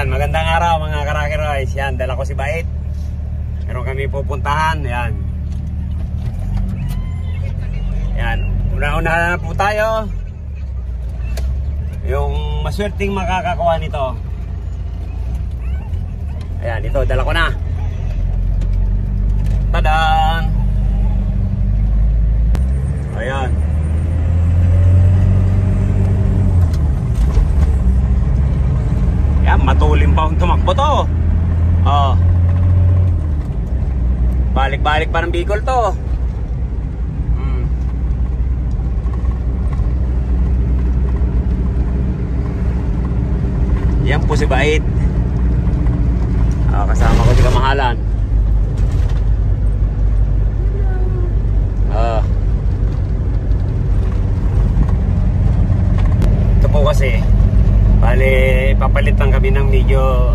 Ayan, magandang araw mga Karakeroys. Yan, dala ko si Bait. Meron kami pupuntahan. Yan. Yan, una-una na po tayo. Yung maswerteng makakakuha nito. Ayan, ito, dala ko na. Tadaan! Ayan. Yan, matulim pa akong tumakbo to. Oh. Balik-balik pa ng Bicol to. Yan po si Bait. Kasama ko si Kamahalan. Ito po kasi bali, papalitan kami ng medyo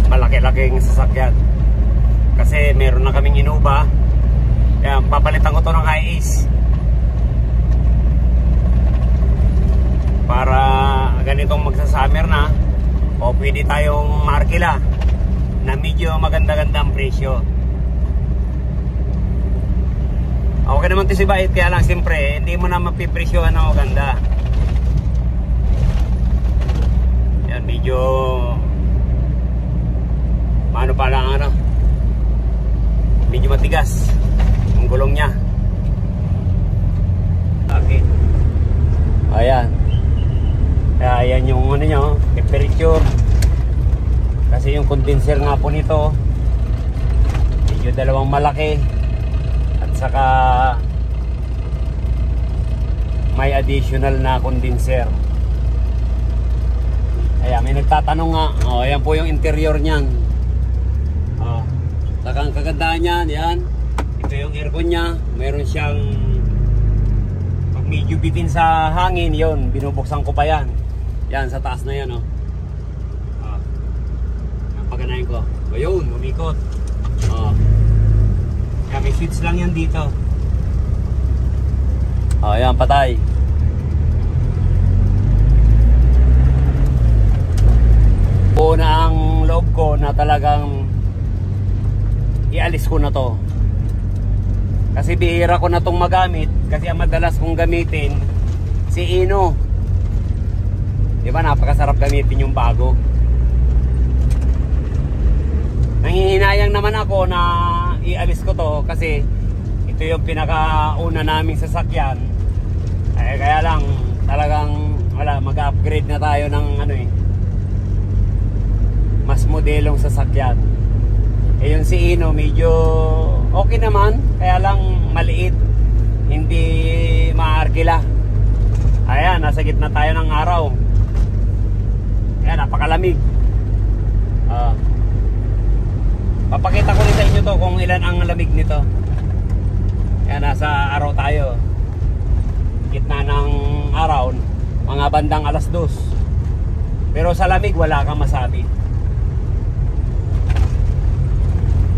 malaki-laking sasakyan. Kasi meron na kaming Innova. Yan, papalitan ko to ng Hi-Ace. Para ganitong magsasummer na, o pwede tayong markila na medyo maganda-ganda ang presyo. Okay naman ito si Bait, kaya lang siyempre hindi mo na mapipresyohan na maganda. Yan, medyo ano pa lang, ano, medyo matigas ang gulong nya. Okay. Ayan. Kaya ayan yung ano nyo, temperature. Kasi yung condenser nga po nito medyo dalawang malaki. At saka may additional na condenser. Ayan, may nagtatanong nga. Ayan po yung interior nyan. Saka ang kagandahan nyan, yan. Ito yung aircon nya. Meron siyang, pag medyo bitin sa hangin, yon binubuksan ko pa yan. Yan, sa taas na yan, Yan, paganayin ko. Ayun, umikot. Yan, may switch lang yan dito. Yan, patay. Una ang loob ko na talagang ialis ko na to. Kasi bihira ko na tong magamit. Kasi ang madalas kong gamitin si Ino. Diba, napakasarap gamitin yung bago. Nanghihinayang naman ako na ialis ko to kasi ito yung pinakauna naming sasakyan. Kaya lang talagang wala, mag-upgrade na tayo ng ano mas modelong sasakyan. Yung si Ino medyo okay naman, kaya lang maliit, hindi maarkila. Ayan, nasa gitna tayo ng araw. Ayan, napakalamig. Papakita ko rin sa inyo to kung ilan ang lamig nito. Ayan, nasa araw tayo. Gitna ng araw, mga bandang 2:00. Pero sa lamig wala kang masabi.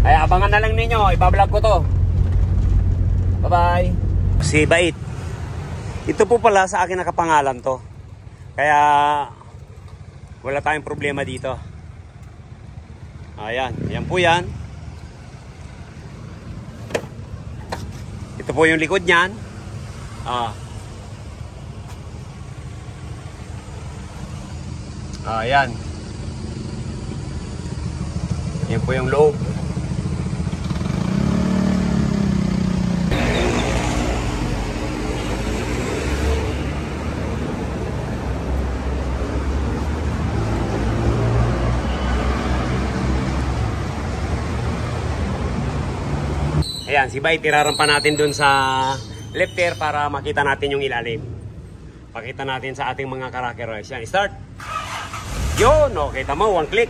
Ay, abangan na lang ninyo, ibablog ko to. Bye bye. Si Bait, ito po pala sa akin nakapangalan to. Kaya wala tayong problema dito. Ayan, yan po yan. Ito po yung likod nyan. Ayan. Yan po yung loob. Ayan, si Bait, irarampa natin dun sa lifter para makita natin yung ilalim. Pakita natin sa ating mga Karakeroys. Yan, start! Yun! O, kita mo, one click.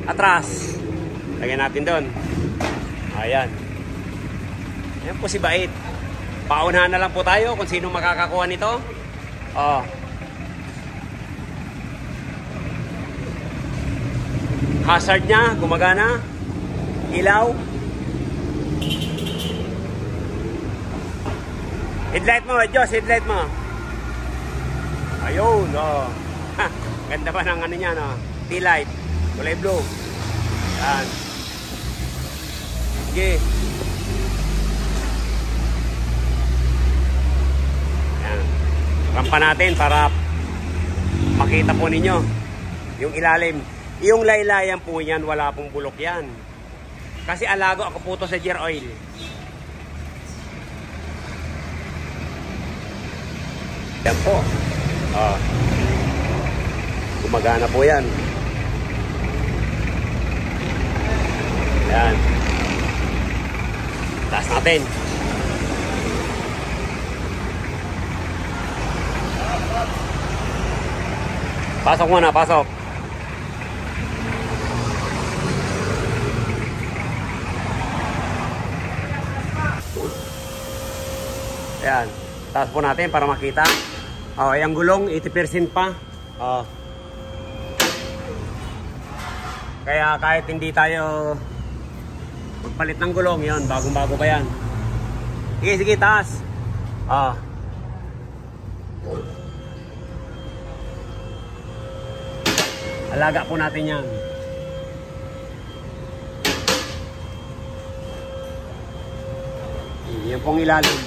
Atras. Lagyan natin dun. Ayan. Ayan po si Bait. Paunahan na lang po tayo kung sino makakakuha nito. Hazard nya, gumagana. Ilaw. Headlight mo, Diyos, headlight mo. Ayun, Ganda pa ng ano niya, no? T-light. Kulay blue. Yan. Sige. Yan. Rampa natin para makita po ninyo yung ilalim. Yung laylayan po yan, wala pong bulok yan. Kasi alago ako po to sa gear oil. Yan po. Gumagana po yan. Yan. Taas natin. Pasok muna, pasok. Yan. Taas po natin para makita. Yung gulong, 80% pa. Kaya kahit hindi tayo magpalit ng gulong, yun, bagong-bago pa yan. Sige, sige, taas. Alaga po natin yan. Yan pong ilalim.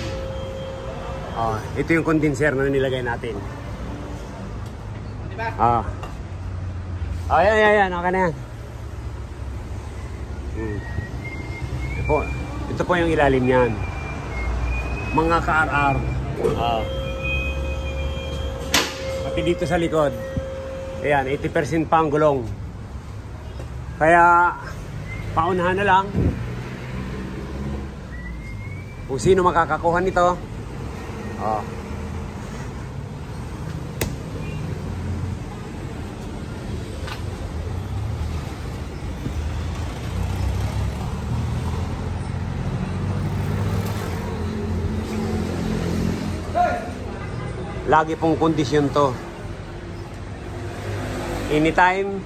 Ito yung condenser na nilagay natin. Yan. Okay na yan. Ito po yung ilalim niyan. Mga ka-RR. Pati dito sa likod. Ayan, 80% pa ang gulong. Kaya, paunahan na lang. Kung sino makakakuha nito. Lagi pong kondisyon to. Anytime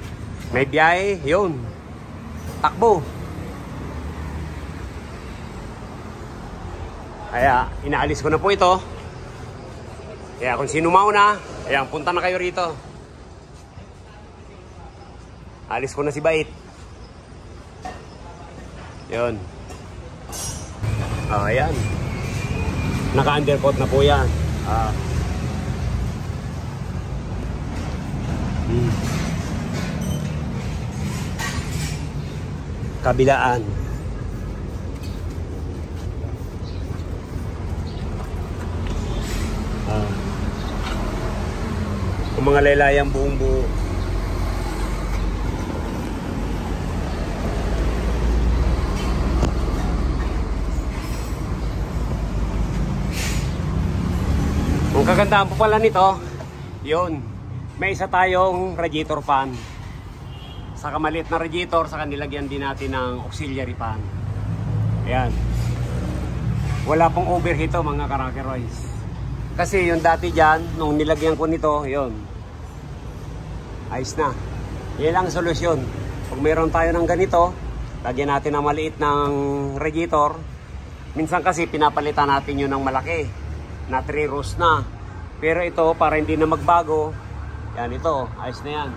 may biyahe, yun, takbo. Kaya inaalis ko na po ito. Kaya kung sino mauna, ayan, punta na kayo rito. Alis ko na si Bait. Yun. Ayan. Naka-undercoat na po yan. Kabilaan. Kung mga laylayang buong buo. Ang kagandahan po pala nito, yun, may isa tayong radiator fan. Saka maliit na radiator, saka nilagyan din natin ng auxiliary fan. Ayan. Wala pong overheat to, mga ka-Rocky-Royce. Kasi yung dati dyan, nung nilagyan ko nito, yun, ayos na. Yan lang solusyon. Pag mayroon tayo ng ganito, lagyan natin ng maliit ng radiator. Minsan kasi pinapalitan natin yun ng malaki, na 3 rows na. Pero ito, para hindi na magbago, yan ito, ayos na yan.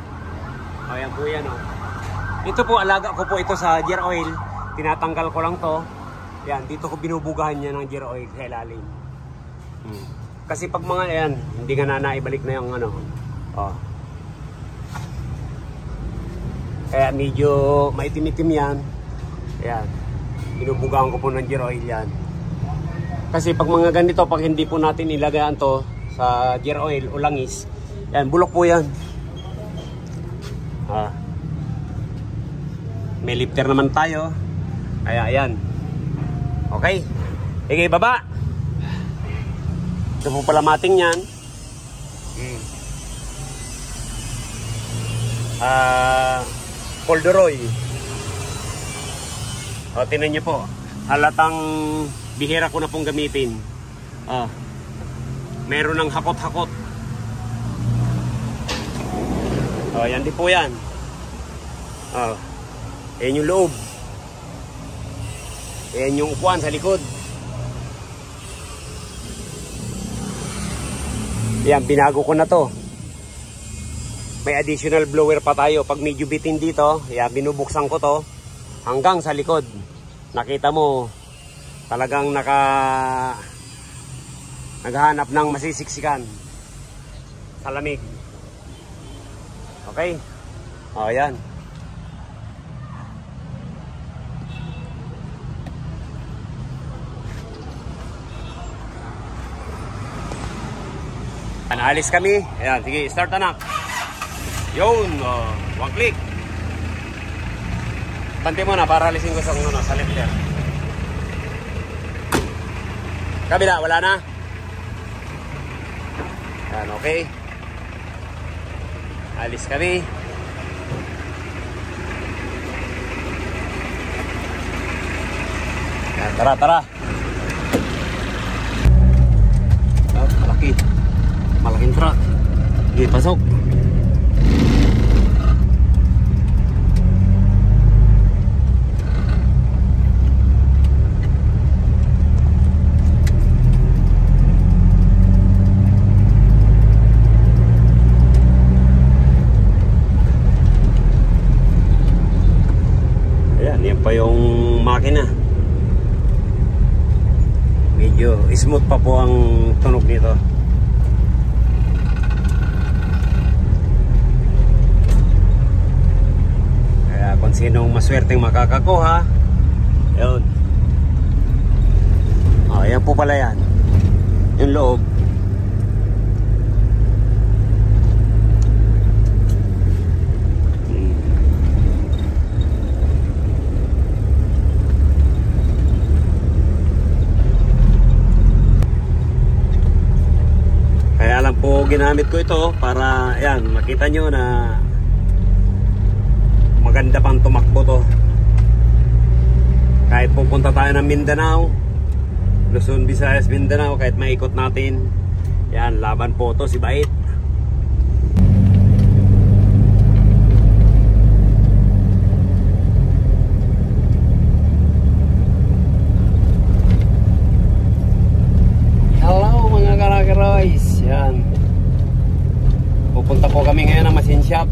Ayan po yan, Ito po, alaga ko po ito sa gear oil. Tinatanggal ko lang to. Yan, dito ko binubugahan niya ng gear oil sa ilalim. Kasi pag mga yan, hindi nga na naibalik na yung Kaya medyo maitim-itim yan. Ayan, binubugahan ko po ng gear oil yan. Kasi pag mga ganito, pag hindi po natin ilagayan to sa gear oil o langis, yan, bulok po yan. May lifter naman tayo. Kaya ayan. Okay. Sige, baba. Ito po pala mating yan. Corduroy. Tingnan nyo po. Halatang bihira ko na pong gamitin. Meron ng hakot-hakot. Yan din po yan. Ayan yung loob. Ayan yung upuan sa likod. Yan, binago ko na to. may additional blower pa tayo. Pag medyo bitin dito, yan, binubuksan ko to hanggang sa likod. Nakita mo, talagang naghahanap ng masisiksikan sa lamig. Okay? O, yan. Naalis kami. Ayan, sige, start anak. Yun, one click. Bante mo na para alisin ko sa lifter. Kabila, wala na. Ayan, okay. Alis kami. Ayan, tara. Malaki. Malaking truck. Sige, pasok. Ayan, yan pa yung makina. Medyo smooth pa po ang tunog nito. Kung sinong maswerteng makakakuha, yun. Ayan po pala yan, yung loob. Kaya lang po ginamit ko ito para yan, makita nyo na maganda pang tumakbo to. Kahit pupunta tayo ng Mindanao, Luzon, Visayas, Mindanao, kahit maikot natin, yan, laban po to si Bait. Hello mga karakaroys. Yan, pupunta po kami ngayon ng machine shop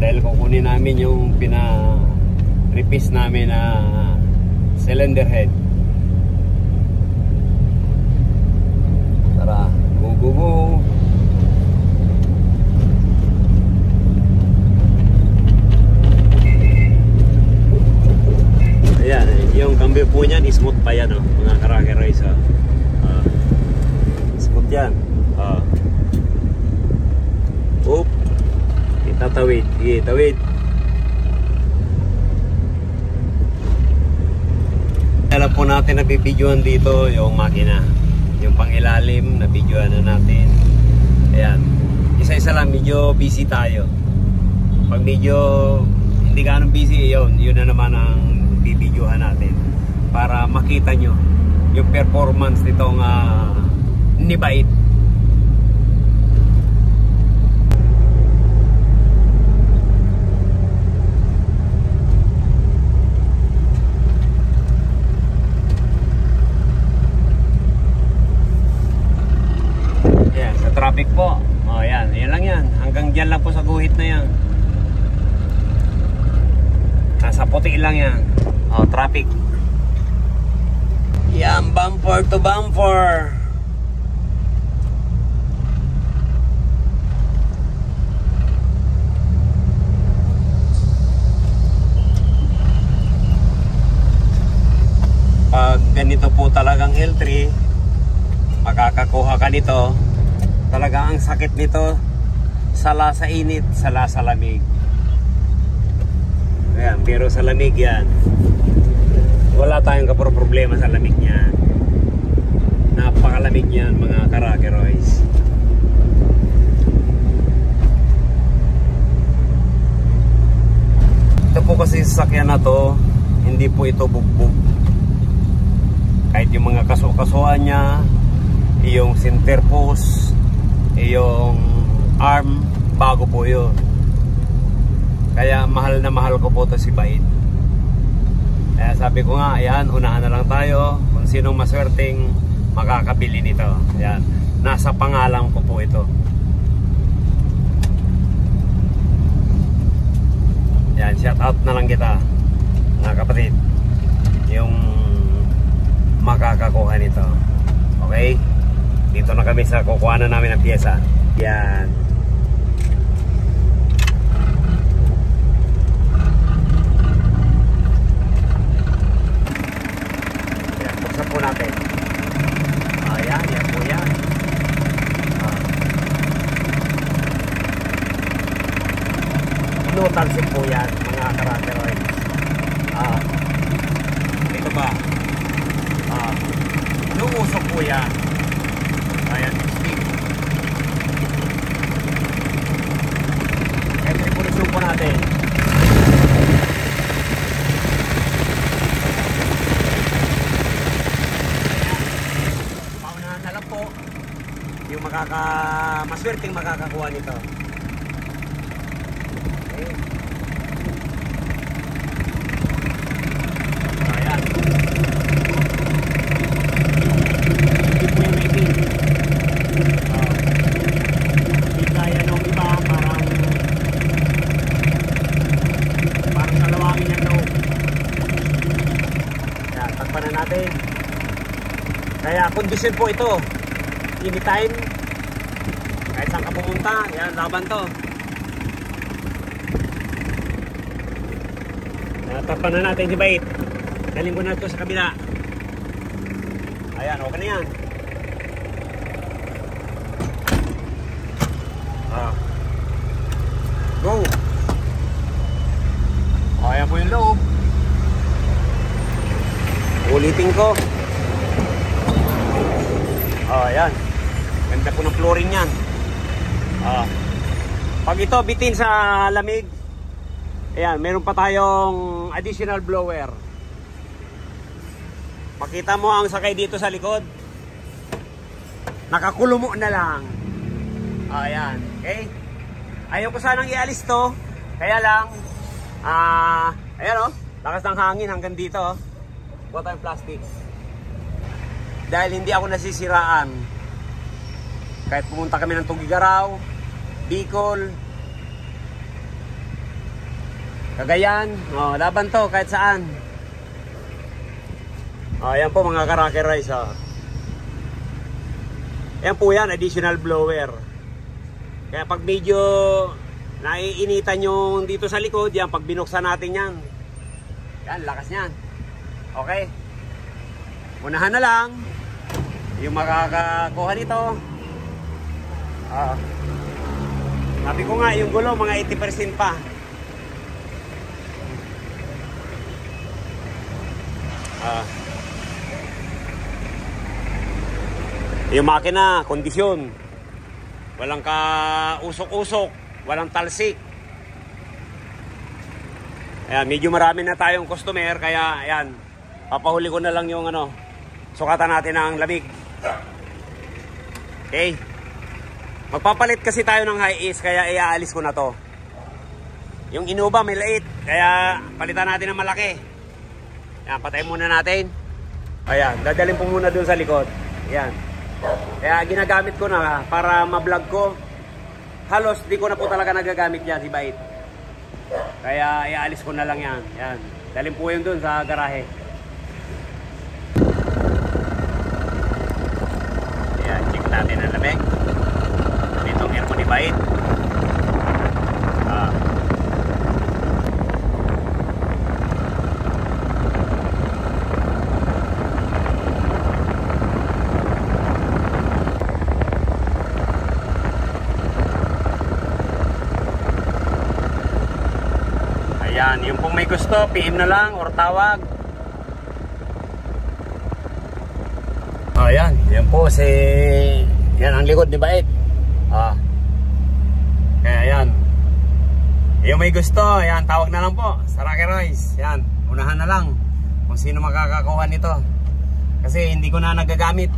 dahil kukunin namin yung pina-repiece namin na cylinder head. Tara, go. Ayan, yung cambio po niyan, smooth pa yan, mga karakaroys. Smooth yan. Oop. Tatawid, sige, tawid. Alam po natin na bibidyoan dito yung makina, yung pangilalim na bidyoan na natin. Ayan, isa-isa lang, medyo busy tayo. Pag medyo hindi ganun busy, yun na naman ang bibidyohan natin para makita nyo yung performance nitong ni Bait. Traffic po. Yan lang yan. Hanggang dyan lang po sa guhit na yan. Nasa puti lang yan. Traffic. Yan, bumper to bumper. Pag ganito po talagang L3, makakakuha ka nito. Talaga ang sakit nito, sala sa init, sala sa lamig. Ayan, pero sa lamig yan, wala tayong problema sa lamig niyan. Napakalamig niyan mga karakaroys. Ito po kasi sasakyan na to, hindi po ito bugbog. Kahit yung mga kaso-kasuan niya, yung center post, yung arm, bago po yun. Kaya mahal na mahal ko po to si Bait. Kaya sabi ko nga, ayan, unahan na lang tayo kung sinong maswerteng makakabili nito. Ayan, nasa pangalan ko po ito. shout out na lang kita, mga kapatid, yung makakakuha nito. Okay, dito na kami sa kukuha na namin ng pyesa. Yan. Yan, buksan po natin. Ayan, yan po yan. Talsik po yan, mga karateroid. Ito ba? Lumusok po yan. Ayan, stick. Kaya tripulation po natin. Paunahan na lang po yung maswerteng makakakuha nito. Ayan. Hindi po yung itin. Hindi kaya nung iba, parang salawangin yan loob. Ayan, takpan na natin. Kaya kondisyon po ito. Anytime, kahit saan ka pumunta, yan, laban to. Takpan na natin, di ba it? Galing ko na ito sa kabila. Ayan, okay na yan. Go! Ayan po yung loob. Ulitin ko. Ayan. Ganda po ng flooring yan. Pag ito bitin sa lamig, ayan, meron pa tayong additional blower. Makita mo ang sakay dito sa likod. Nakakulumo na lang. Ayan, okay? Ayaw ko sanang ialis to. Kaya lang, ayan o, lakas ng hangin hanggang dito. Buka tayong plastic. Dahil hindi ako nasisiraan. Kahit pumunta kami ng Tugigaraw, Bicol, Cagayan, laban to kahit saan. Ayan po mga Karaker Rice. Ayan po yan, additional blower. Kaya pag medyo naiinitan yung dito sa likod, yan, pag binuksan natin yan, yan, lakas yan. Okay, unahan na lang yung makakakuha nito. Sabi ko nga, yung gulo mga 80% pa. Yung makina, kondisyon. Walang ka-usok-usok, walang talsik. Ayan, medyo marami na tayong customer, kaya ayan, papahuli ko na lang yung sukatan natin ng lamig. Okay. Magpapalit kasi tayo ng high-ace, kaya iaalis ko na to. Yung Innova may liit, kaya palitan natin ng malaki. Ayan, patayin muna natin. Ayan, dadalhin po muna dun sa likod. Ayan. Kaya ginagamit ko na para ma-vlog ko. Halos di ko na po talaga nagagamit yan si Bait. Kaya iaalis ko na lang yan. Ayan. Dalhin po yun dun sa garahe. Ayan, check natin ang lamig. Dito ang aircon ni Bait. Ayan, yung pong may gusto, PM na lang or tawag. Ayan, yan po si... Yan ang likod ni Bait. Kaya yan. Yung may gusto, yan, tawag na lang po sa Rocky Royce. Yan, unahan na lang kung sino makakakuha nito. Kasi hindi ko na nagagamit.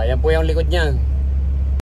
Yan po yung likod niyan.